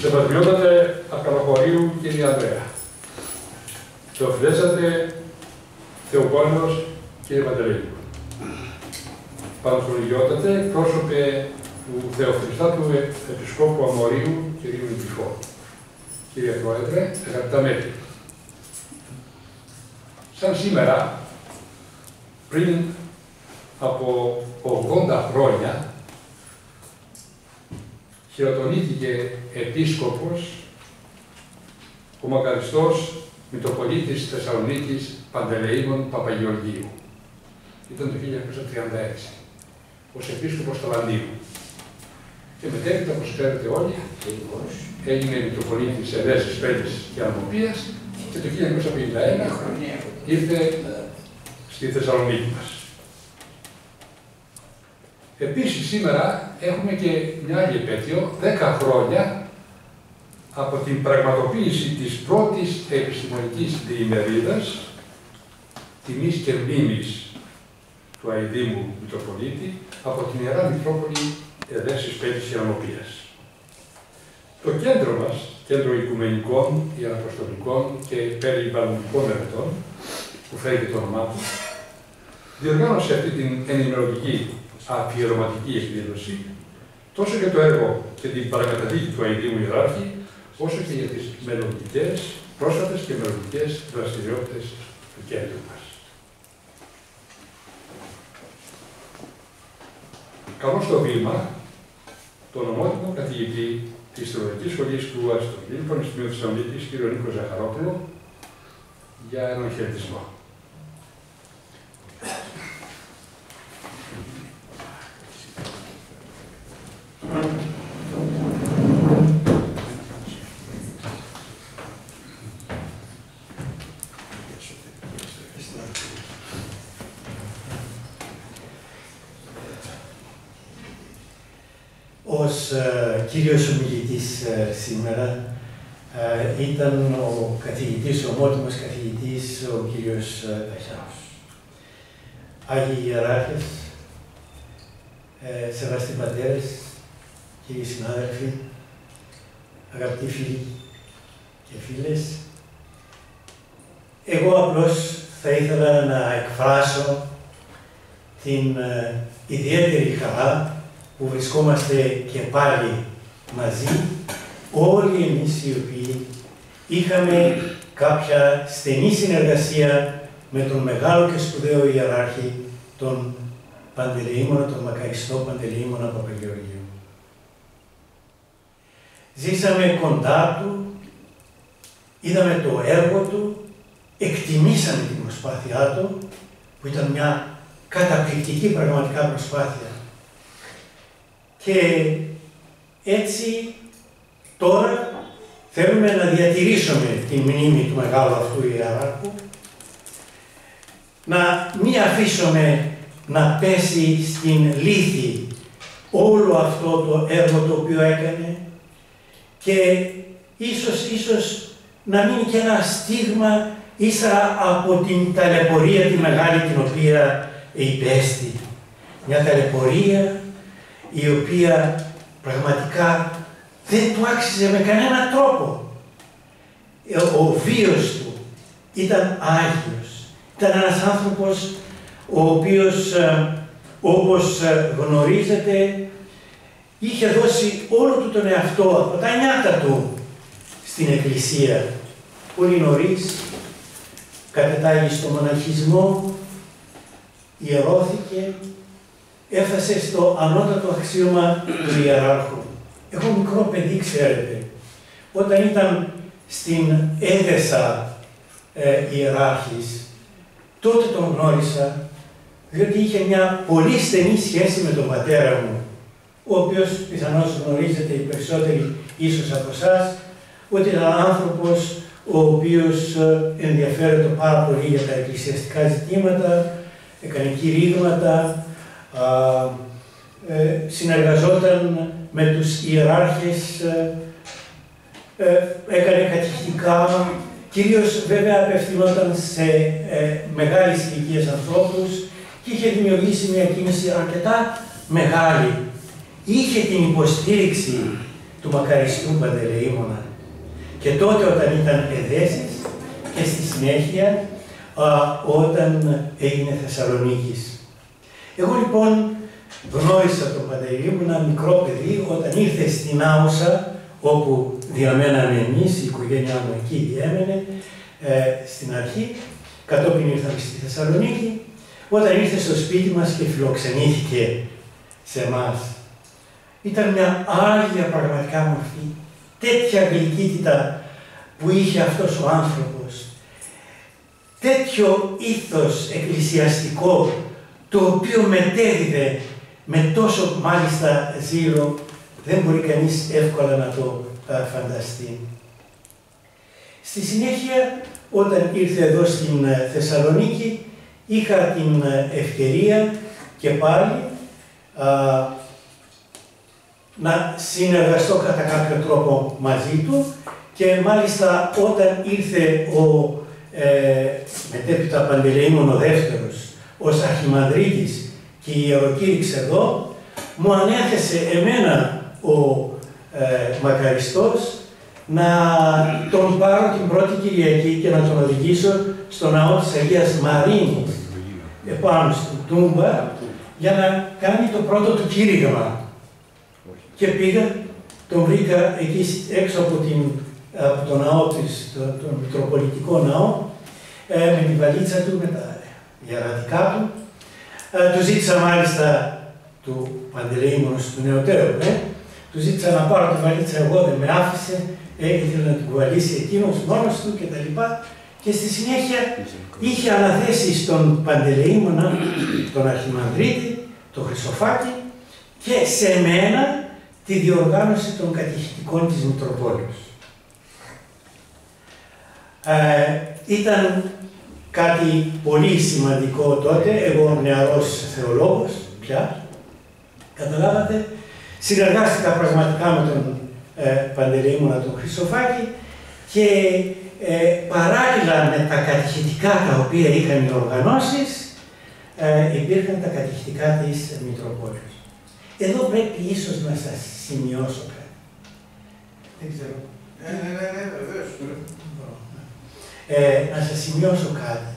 Συμπατριώτατε Ακαλοχωρίου, κύριε Ανδρέα. Θεοφιλέσατε Θεοπόλεως, κύριε Παντελεήμονα. Πανθρολογιότατε πρόσωπε του Θεοφιλιστάτου Επισκόπου Αμορίου, κυρίου Νικηφόρου. Κύριε Πρόεδρε, αγαπητά μέλη. Σαν σήμερα, πριν από 80 χρόνια, χειροτονήθηκε επίσκοπος ο μακαριστός Μητροπολίτης Θεσσαλονίκης Παντελεήμων Παπαγεωργίου. Ήταν το 1936, ως επίσκοπος Ταλαντίου. Και μετέπειτα, όπως ξέρετε όλοι, έγινε Μητροπολίτης Εδέσης, Πέλης και Αλμοπίας και το 1951 ήρθε στη Θεσσαλονίκη μας. Επίσης, σήμερα έχουμε και μια άλλη επέτειο, 10 χρόνια από την πραγματοποίηση της πρώτης επιστημονικής διημερίδας, τιμής και μνήμης του Αηδήμου Μητροπολίτη, από την Ιερά Μητρόπολη Εδέσης, Πέλης και Αλμοπίας. Το κέντρο μας, Κέντρο Οικουμενικών, Ιεραποστολικών και Περιβαλλοντικών Μελετών, που φέρει και το όνομά του, διοργάνωσε αυτή την ενημερωτική αφιερωματική εκδήλωση, τόσο για το έργο και την παρακαταθήκη του Αηδήμου Ιεράρχη, όσο και για τις μελλοντικές, πρόσφατες και μελλοντικές δραστηριότητες του κέντρου μας. Καλώ στο βήμα τον ομότιμο καθηγητή της Θεολογικής Σχολής του Αριστοτέλη Πανεπιστημίου Θεσσαλονίκης, κ. Νίκο Ζαχαρόπουλο, για έναν χαιρετισμό. Ως κύριος ομιλητής σήμερα ήταν ο καθηγητής, ο ομότιμος καθηγητής, ο κύριος Ταχιάος. Άγιοι Ιεράρχες, σεβαστοί πατέρες, κύριοι συνάδελφοι, αγαπητοί φίλοι και φίλες, εγώ απλώς θα ήθελα να εκφράσω την ιδιαίτερη χαρά που βρισκόμαστε και πάλι μαζί, όλοι εμείς οι οποίοι είχαμε κάποια στενή συνεργασία με τον μεγάλο και σπουδαίο ιεράρχη, τον Παντελεήμονα, τον μακαριστό Παντελεήμονα Παπαγεωργίου. Ζήσαμε κοντά του, είδαμε το έργο του, εκτιμήσαμε την προσπάθειά του, που ήταν μια καταπληκτική πραγματικά προσπάθεια. Και έτσι τώρα θέλουμε να διατηρήσουμε τη μνήμη του μεγάλου αυτού ιεράρχου, να μην αφήσουμε να πέσει στην λύθη όλο αυτό το έργο το οποίο έκανε και ίσως να μείνει και ένα στίγμα ύστερα από την ταλαιπωρία τη μεγάλη την οποία υπέστη. Μια ταλαιπωρία η οποία πραγματικά δεν του άξιζε με κανένα τρόπο. Ο βίος του ήταν άγιος. Ήταν ένας άνθρωπος ο οποίος, όπως γνωρίζετε, είχε δώσει όλο του τον εαυτό από τα νιάτα του στην Εκκλησία. Πολύ νωρίς κατετάγει στο μοναχισμό, ιερώθηκε, έφτασε στο ανώτατο αξίωμα του ιεράρχου. Εγώ μικρό παιδί, ξέρετε, όταν ήταν στην Έδεσα ιεράρχης, τότε τον γνώρισα, διότι είχε μια πολύ στενή σχέση με τον πατέρα μου, ο οποίος πιθανώς γνωρίζετε οι περισσότεροι ίσως από εσάς, ότι ήταν άνθρωπος ο οποίος ενδιαφέρεται πάρα πολύ για τα εκκλησιαστικά ζητήματα, έκανε κηρύγματα, συνεργαζόταν με τους ιεράρχες, έκανε κατηχητικά, κυρίως βέβαια απευθυνόταν σε μεγάλης ηλικίας ανθρώπους και είχε δημιουργήσει μια κίνηση αρκετά μεγάλη. Είχε την υποστήριξη του μακαριστού Παντελεήμωνα και τότε όταν ήταν εδέσης και στη συνέχεια όταν έγινε Θεσσαλονίκης. Εγώ λοιπόν γνώρισα τον Παντελεήμωνα μικρό παιδί όταν ήρθε στην Άουσα, όπου διαμέναμε εμείς, η οικογένειά μου εκεί διέμενε στην αρχή, κατόπιν ήρθαμε στη Θεσσαλονίκη, όταν ήρθε στο σπίτι μας και φιλοξενήθηκε σε εμάς. Ήταν μια άγια πραγματικά μορφή, τέτοια γλυκύτητα που είχε αυτός ο άνθρωπος, τέτοιο ήθος εκκλησιαστικό, το οποίο μετέδιδε με τόσο μάλιστα ζήλο, δεν μπορεί κανείς εύκολα να το φανταστεί. Στη συνέχεια, όταν ήρθε εδώ στην Θεσσαλονίκη, είχα την ευκαιρία και πάλι να συνεργαστώ κατά κάποιο τρόπο μαζί του και μάλιστα όταν ήρθε ο μετέπειτα Παντελεήμων ο δεύτερος ως αρχιμανδρίτης και ιεροκήρυξε εδώ, μου ανέθεσε εμένα ο μακαριστός να τον πάρω την πρώτη Κυριακή και να τον οδηγήσω στο ναό της Αγίας Μαρίνης επάνω στην Τούμπα για να κάνει το πρώτο του κήρυγμα. Και πήγα, τον βρήκα εκεί έξω από το ναό της, τον Μητροπολιτικό ναό, με τη βαλίτσα του, με τα γερατικά του. Του ζήτησα μάλιστα, του Παντελεήμωνος του νεωτέρου, του ζήτησα να πάρω τη βαλίτσα, εγώ δεν με άφησε, ήθελε να την κουβαλήσει εκείνος μόνος του κτλ. Και στη συνέχεια είχε αναθέσει στον Παντελεήμωνα, τον Αρχιμανδρίτη, τον Χρυσοφάκη και σε μένα τη διοργάνωση των κατηχητικών της Μητροπόλεως. Ήταν κάτι πολύ σημαντικό τότε, εγώ νεαρός θεολόγος πια, καταλάβατε, συνεργάστηκα πραγματικά με τον Παντελεήμωνα τον Χρυσοφάκη και παράλληλα με τα κατηχητικά τα οποία είχαν οι οργανώσεις, υπήρχαν τα κατηχητικά της Μητροπόλεως. Εδώ πρέπει ίσως να σας σημειώσω κάτι. Δεν ξέρω. Βεβαίως. Να σας σημειώσω κάτι.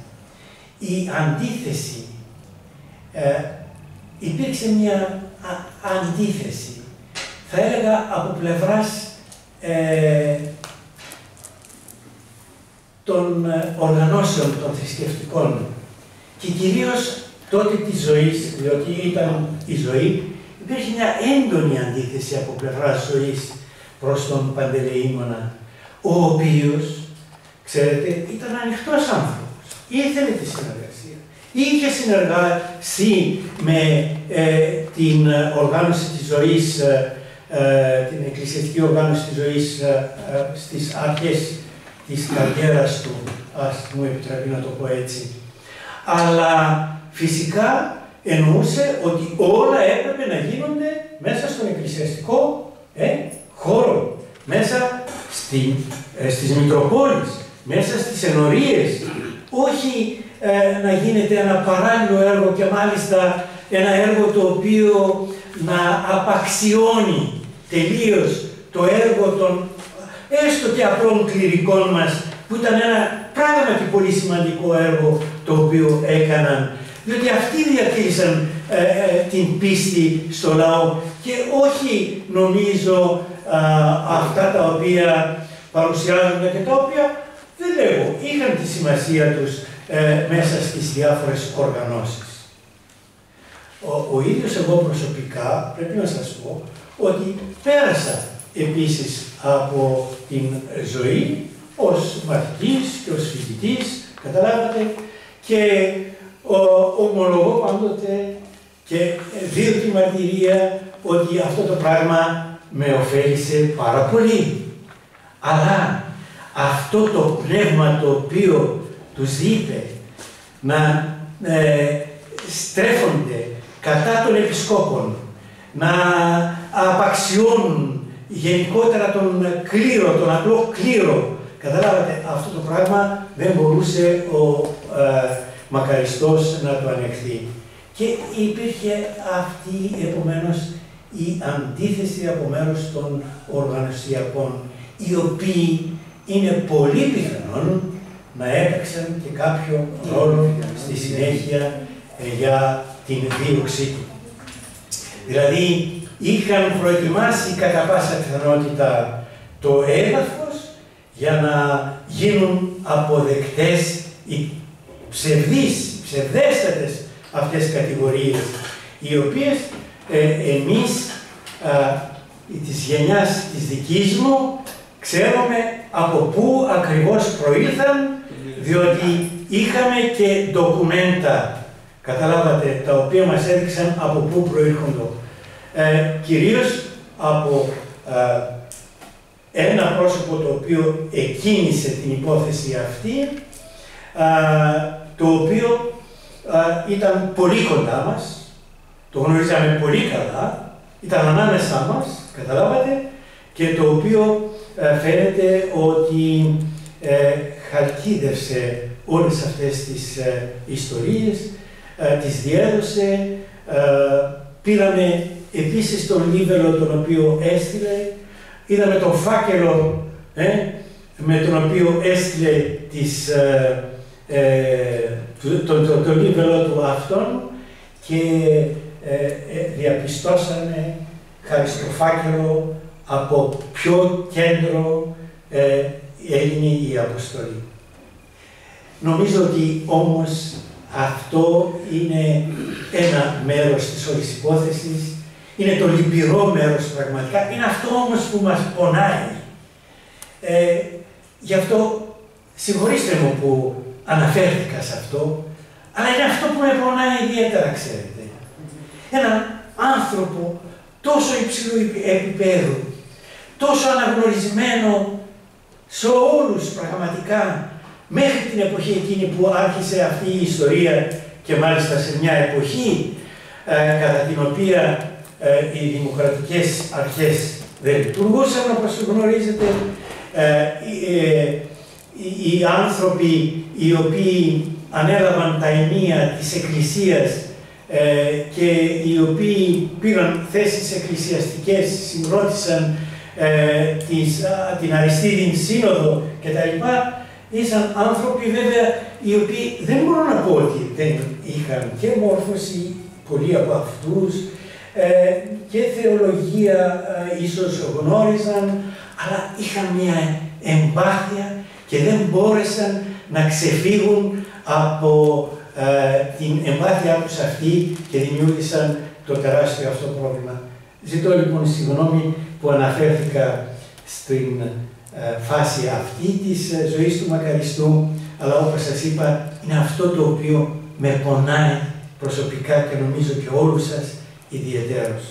Η αντίθεση, υπήρξε μια αντίθεση, θα έλεγα από πλευράς των οργανώσεων των θρησκευτικών και κυρίως τότε της ζωής, διότι ήταν η ζωή, υπήρχε μια έντονη αντίθεση από πλευράς ζωής προς τον Παντελεήμωνα, ο οποίος, ξέρετε, ήταν ανοιχτός άνθρωπος, ήθελε τη συνεργασία, είχε συνεργάσει με την οργάνωση της ζωής, την εκκλησιαστική οργάνωση της ζωής στις αρχές της καριέρας του, ας μου επιτρέπει να το πω έτσι. Αλλά φυσικά εννοούσε ότι όλα έπρεπε να γίνονται μέσα στον εκκλησιαστικό χώρο, μέσα στις Μητροπόλεις, μέσα στις ενορίες, όχι να γίνεται ένα παράλληλο έργο και μάλιστα ένα έργο το οποίο να απαξιώνει τελείως το έργο των έστω και απλών κληρικών μας, που ήταν ένα πράγματι πολύ σημαντικό έργο το οποίο έκαναν, διότι αυτοί διατήρησαν την πίστη στο λαό και όχι αυτά τα οποία παρουσιάζονται και τα οποία δεν λέγω, είχαν τη σημασία τους μέσα στις διάφορες οργανώσεις. Ο ίδιος εγώ προσωπικά πρέπει να σας πω ότι πέρασα επίσης από την ζωή ως μαθητής και ως φοιτητής, καταλάβατε, και ομολογώ πάντοτε και δίνω τη μαρτυρία ότι αυτό το πράγμα με ωφέλισε πάρα πολύ. Αλλά αυτό το πνεύμα το οποίο τους είπε να στρέφονται κατά των επισκόπων, να απαξιώνουν γενικότερα τον κλήρο, τον απλό κλήρο. Καταλάβατε, αυτό το πράγμα δεν μπορούσε ο μακαριστός να το ανεχθεί. Και υπήρχε αυτή επομένως η αντίθεση από μέρους των οργανωσιακών, οι οποίοι είναι πολύ πιθανόν να έπαιξαν και κάποιο ρόλο στη συνέχεια για την δίωξή του. Δηλαδή, είχαν προετοιμάσει κατά πάσα πιθανότητα το έδαφος για να γίνουν αποδεκτές οι ψευδέστατες αυτές κατηγορίες, οι οποίες εμείς της γενιάς της δικής μου ξέρουμε από πού ακριβώς προήλθαν, διότι είχαμε και ντοκουμέντα, καταλάβατε, τα οποία μας έδειξαν από πού προήρχονται. Κυρίως από ένα πρόσωπο το οποίο εκκίνησε την υπόθεση αυτή, το οποίο ήταν πολύ κοντά μας, το γνωρίζαμε πολύ καλά, ήταν ανάμεσά μας, καταλάβατε, και το οποίο φαίνεται ότι χαλκίδευσε όλες αυτές τις ιστορίες, τις διέδωσε. Πήραμε επίσης τον λίβελο τον οποίο έστειλε, είδαμε τον φάκελο με τον οποίο έστειλε το λίβελο του αυτόν και διαπιστώσαμε χάρη στο φάκελο από ποιο κέντρο έγινε η αποστολή. Νομίζω ότι όμως αυτό είναι ένα μέρος της όλης υπόθεσης, είναι το λυπηρό μέρος πραγματικά, είναι αυτό όμως που μας πονάει. Γι' αυτό συγχωρήστε μου που αναφέρθηκα σε αυτό, αλλά είναι αυτό που με πονάει ιδιαίτερα, ξέρετε. Έναν άνθρωπο τόσο υψηλού επίπεδου, τόσο αναγνωρισμένο σε όλους πραγματικά, μέχρι την εποχή εκείνη που άρχισε αυτή η ιστορία και μάλιστα σε μια εποχή κατά την οποία οι δημοκρατικές αρχές δεν λειτουργούσαν, όπως γνωρίζετε, οι άνθρωποι οι οποίοι ανέλαβαν τα ενία της Εκκλησίας και οι οποίοι πήραν θέσεις εκκλησιαστικές, συγκρότησαν την Αριστίδιν Σύνοδο κτλ. Ήσαν άνθρωποι βέβαια οι οποίοι δεν μπορώ να πω ότι δεν είχαν και μόρφωση, πολλοί από αυτούς, και θεολογία ίσως γνώριζαν, αλλά είχαν μια εμπάθεια και δεν μπόρεσαν να ξεφύγουν από την εμπάθειά τους αυτή και δημιούργησαν το τεράστιο αυτό πρόβλημα. Ζητώ λοιπόν συγγνώμη που αναφέρθηκα στην φάση αυτή της ζωής του μακαριστού, αλλά όπως σας είπα, είναι αυτό το οποίο με πονάει προσωπικά και νομίζω και όλους σας ιδιαιτέρως.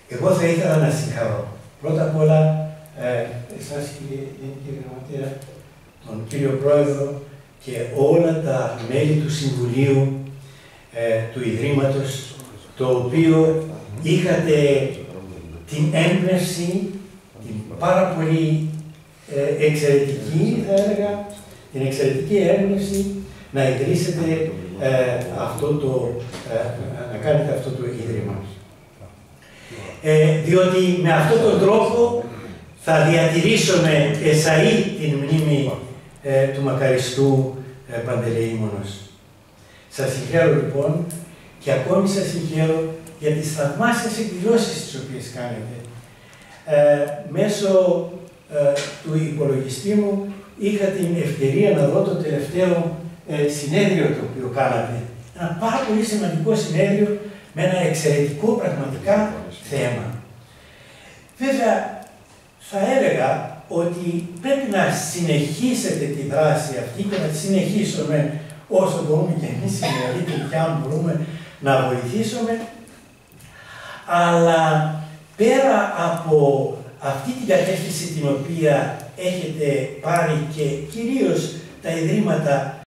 Εγώ θα ήθελα να συγχαρώ πρώτα απ' όλα εσάς κύριε Γραμματέα, τον κύριο Πρόεδρο και όλα τα μέλη του Συμβουλίου του Ιδρύματος, το οποίο είχατε την έμπνευση, την πάρα πολύ εξαιρετική, θα έλεγα, την εξαιρετική έμπνευση να ιδρύσετε να κάνετε αυτό το Ίδρυμα. Διότι με αυτόν τον τρόπο θα διατηρήσουμε εσαΐ την μνήμη του μακαριστού Παντελεήμονος. Σας συγχαίρω λοιπόν και ακόμη σας συγχαίρω για τις θαυμάσιες εκδηλώσεις τις οποίες κάνετε. Μέσω του υπολογιστή μου, είχα την ευκαιρία να δω το τελευταίο συνέδριο το οποίο κάνατε. Ένα πάρα πολύ σημαντικό συνέδριο με ένα εξαιρετικό πραγματικά θέμα. Βέβαια, θα έλεγα ότι πρέπει να συνεχίσετε τη δράση αυτή και να τη συνεχίσουμε όσο μπορούμε και εμείς οι μεγαλύτεροι και αν μπορούμε να βοηθήσουμε. Αλλά πέρα από αυτή την κατεύθυνση την οποία έχετε πάρει και κυρίως τα ιδρύματα